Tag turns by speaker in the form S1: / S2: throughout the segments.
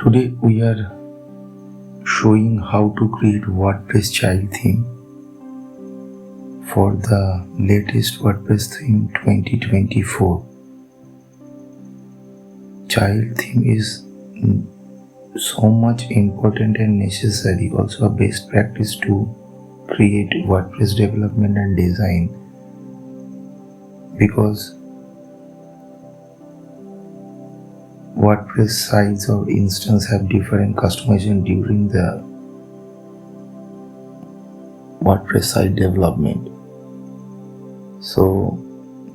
S1: Today we are showing how to create WordPress child theme for the latest WordPress theme 2024. Child theme is so much important and necessary, also a best practice to create WordPress development and design, because WordPress sites or instance have different customization during the WordPress site development. So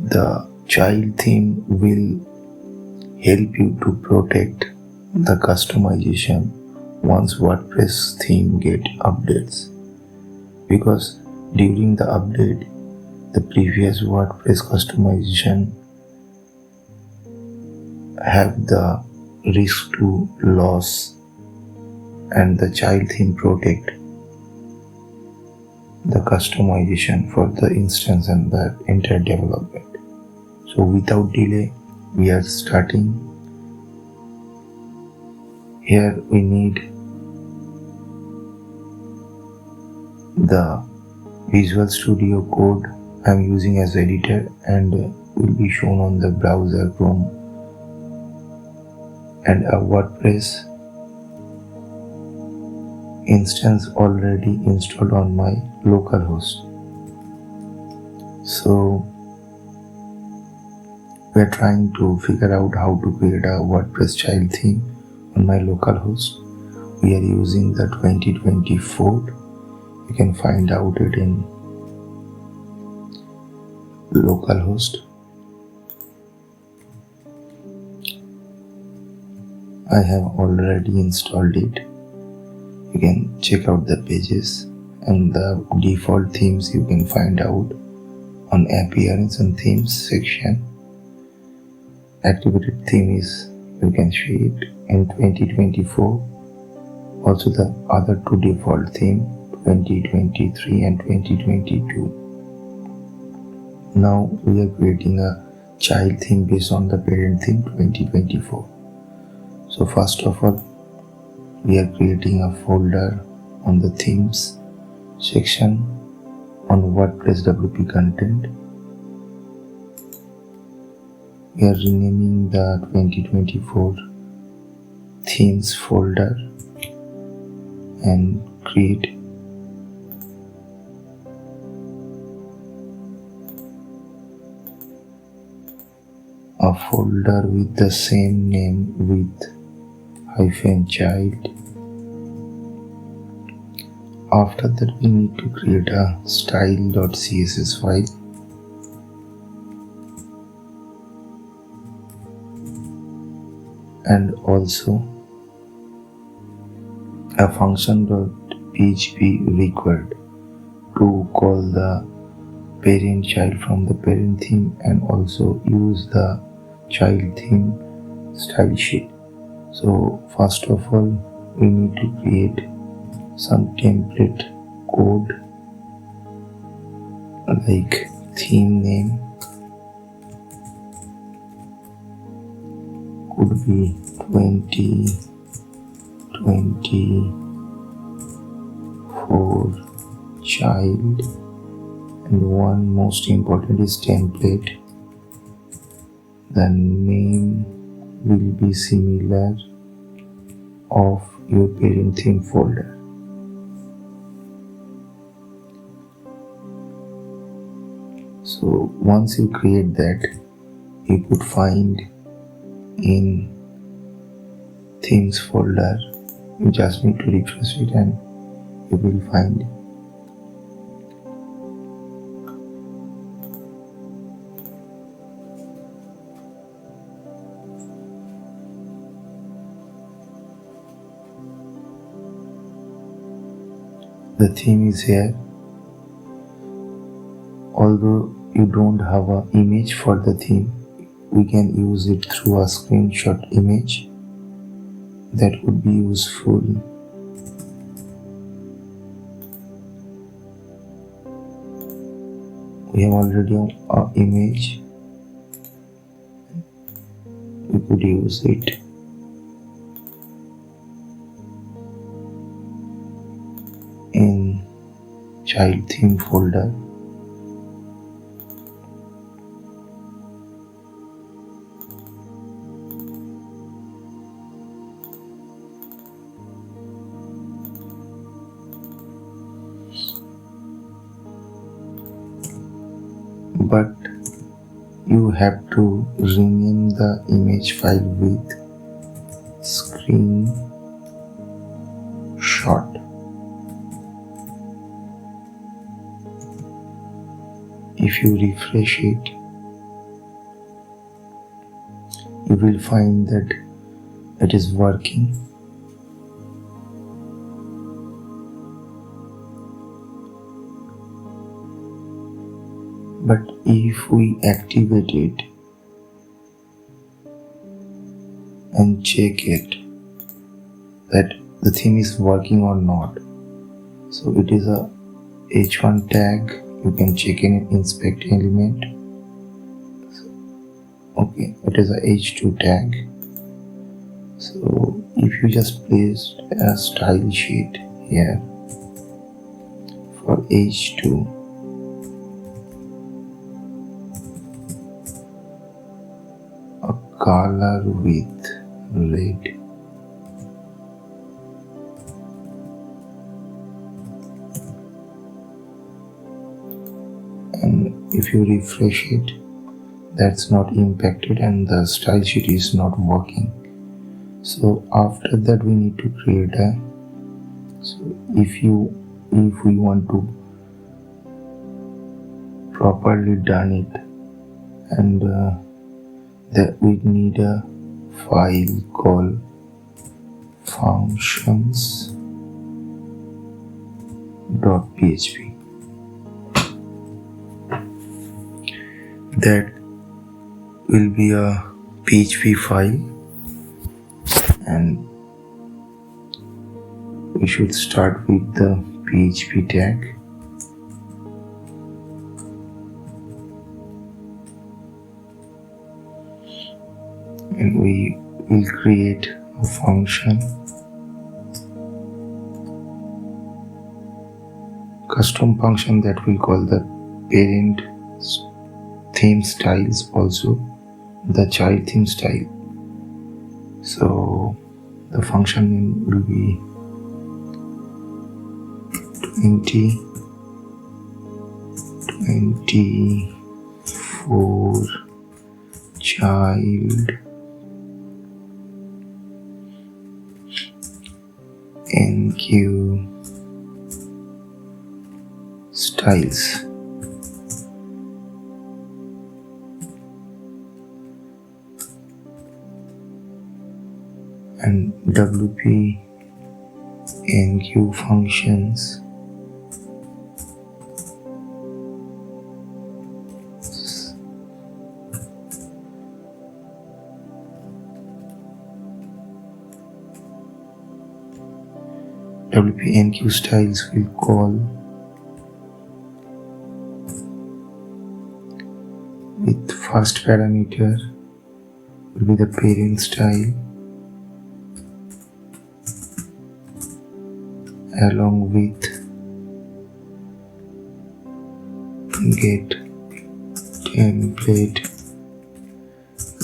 S1: the child theme will help you to protect the customization once WordPress theme get updates, because during the update the previous WordPress customization have the risk to loss, and the child theme protect the customization for the instance and the entire development. So without delay we are starting. Here we need the Visual Studio Code I'm using as editor and will be shown on the browser Chrome, and a WordPress instance already installed on my local host. So we are trying to figure out how to create a WordPress child theme on my local host. We are using the 2024. You can find out it in localhost. I have already installed it. You can check out the pages, and the default themes you can find out on appearance and themes section. Activated theme is, you can see it in 2024. Also the other two default theme 2023 and 2022. Now we are creating a child theme based on the parent theme 2024. So first of all, we are creating a folder on the themes section on WordPress WP content. We are renaming the 2024 themes folder and create a folder with the same name with -child. After that we need to create a style.css file and also a function.php required to call the parent child from the parent theme and also use the child theme style sheet. So first of all we need to create some template code like theme name could be 2024 child, and one most important is template. The name will be similar of your parent theme folder. So once you create that, you could find in themes folder. You just need to refresh it and you will find the theme is here. Although you don't have an image for the theme, we can use it through a screenshot image. That would be useful. We have already an image. We could use it. child theme folder. But you have to rename the image file with screenshot. If you refresh it, you will find that it is working. But if we activate it and check it that the theme is working or not, so it is a h1 tag. You can check in inspect element. Okay, it is a h2 tag. So if you just place a style sheet here for h2, a color with red, and if you refresh it, that's not impacted and the style sheet is not working. So after that we need to create a, so if we want to properly done it, and that we need a file called functions.php. that will be a PHP file, and we should start with the PHP tag. And we will create a function, custom function that will call the parent theme styles, also the child theme style. So the function name will be 2024 child NQ styles. And WP NQ functions WP NQ styles will call with first parameter will be the parent style along with get template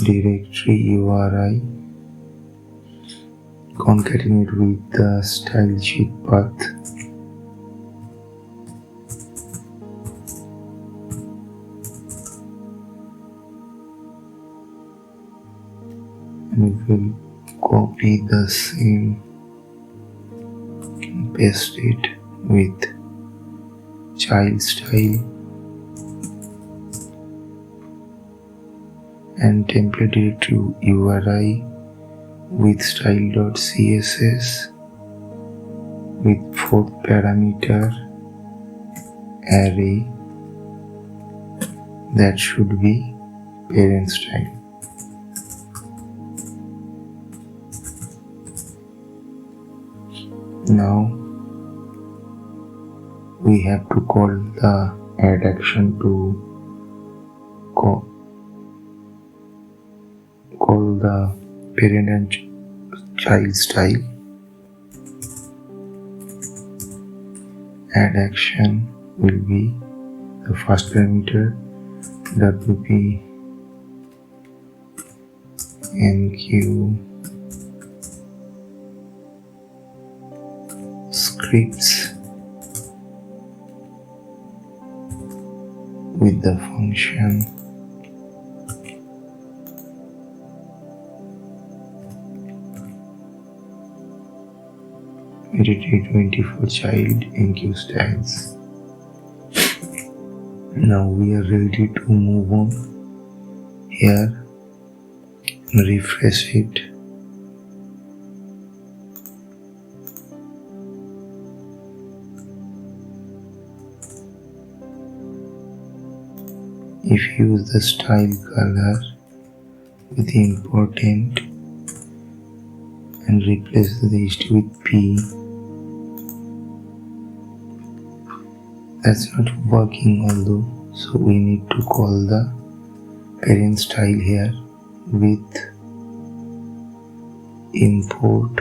S1: directory URI concatenate with the style sheet path. And we will copy the same, paste it with child style and template directory URI with style.css with fourth parameter array that should be parent style. Now we have to call the add action to call the parent and child style. Add action will be the first parameter wp enq scripts with the function editor24 child enq styles. Now we are ready to move on. Here, refresh it. If you use the style color with the important and replace the HT with P, that's not working although, so we need to call the parent style here with import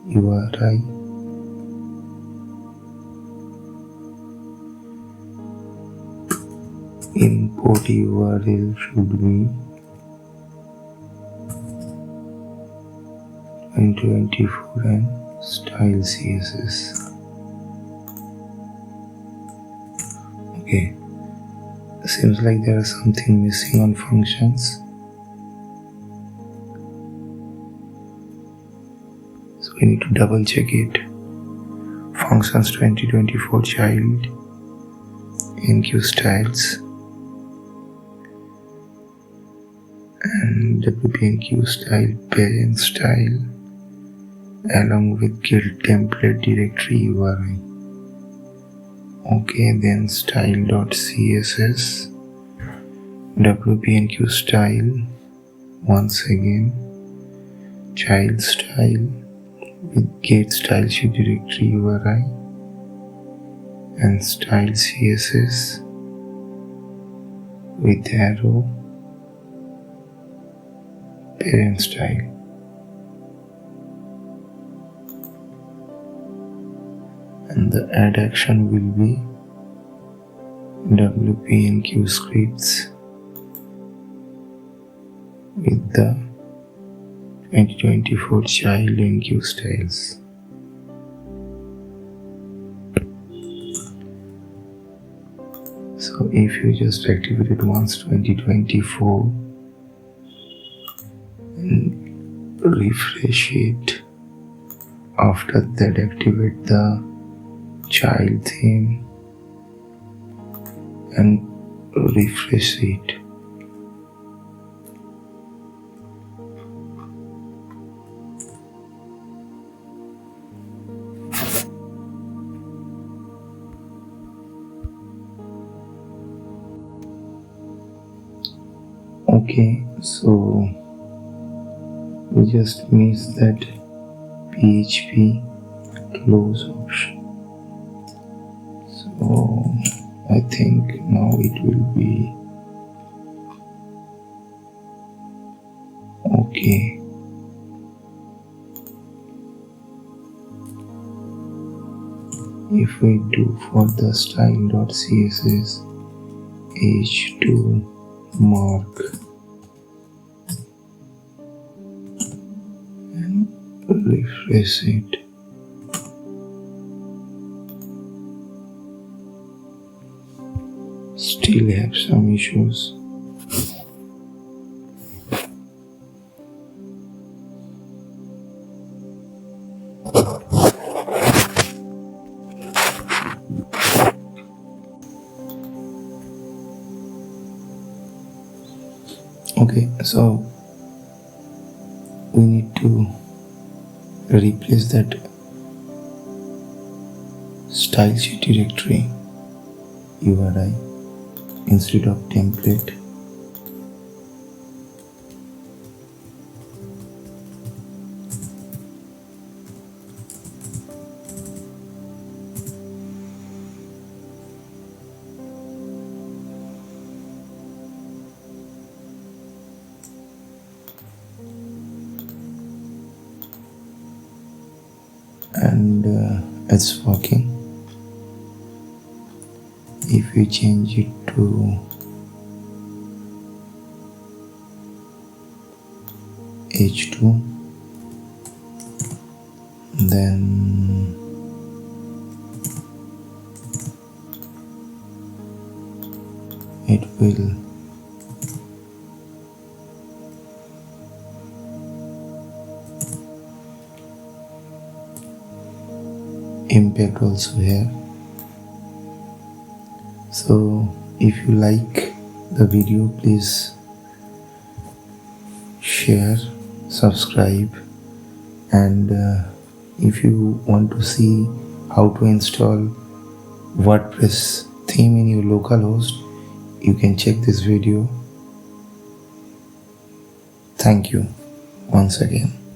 S1: URI import URL should be 2024 and style CSS. Okay, seems like there is something missing on functions. So we need to double check it. Functions 2024 child enq styles and wp-enq style parent style along with guild template directory URI. Okay, then style.css wp-enq style once again child style with get style sheet directory URI and style CSS with arrow parent style. And the add action will be wp-enq scripts with the 2024 child enq styles. So if you just activate it once 2024 and refresh it, after that activate the child theme and refresh it. Okay, so we just missed that PHP close option. So I think now it will be okay. If we do for the style.css h2 mark and refresh it, still have some issues. Okay, so we need to replace that style sheet directory URI instead of template. And it's working. If you change it to H2, then it will impact also here. So if you like the video, please share, subscribe, and if you want to see how to install WordPress theme in your local host, you can check this video. Thank you once again.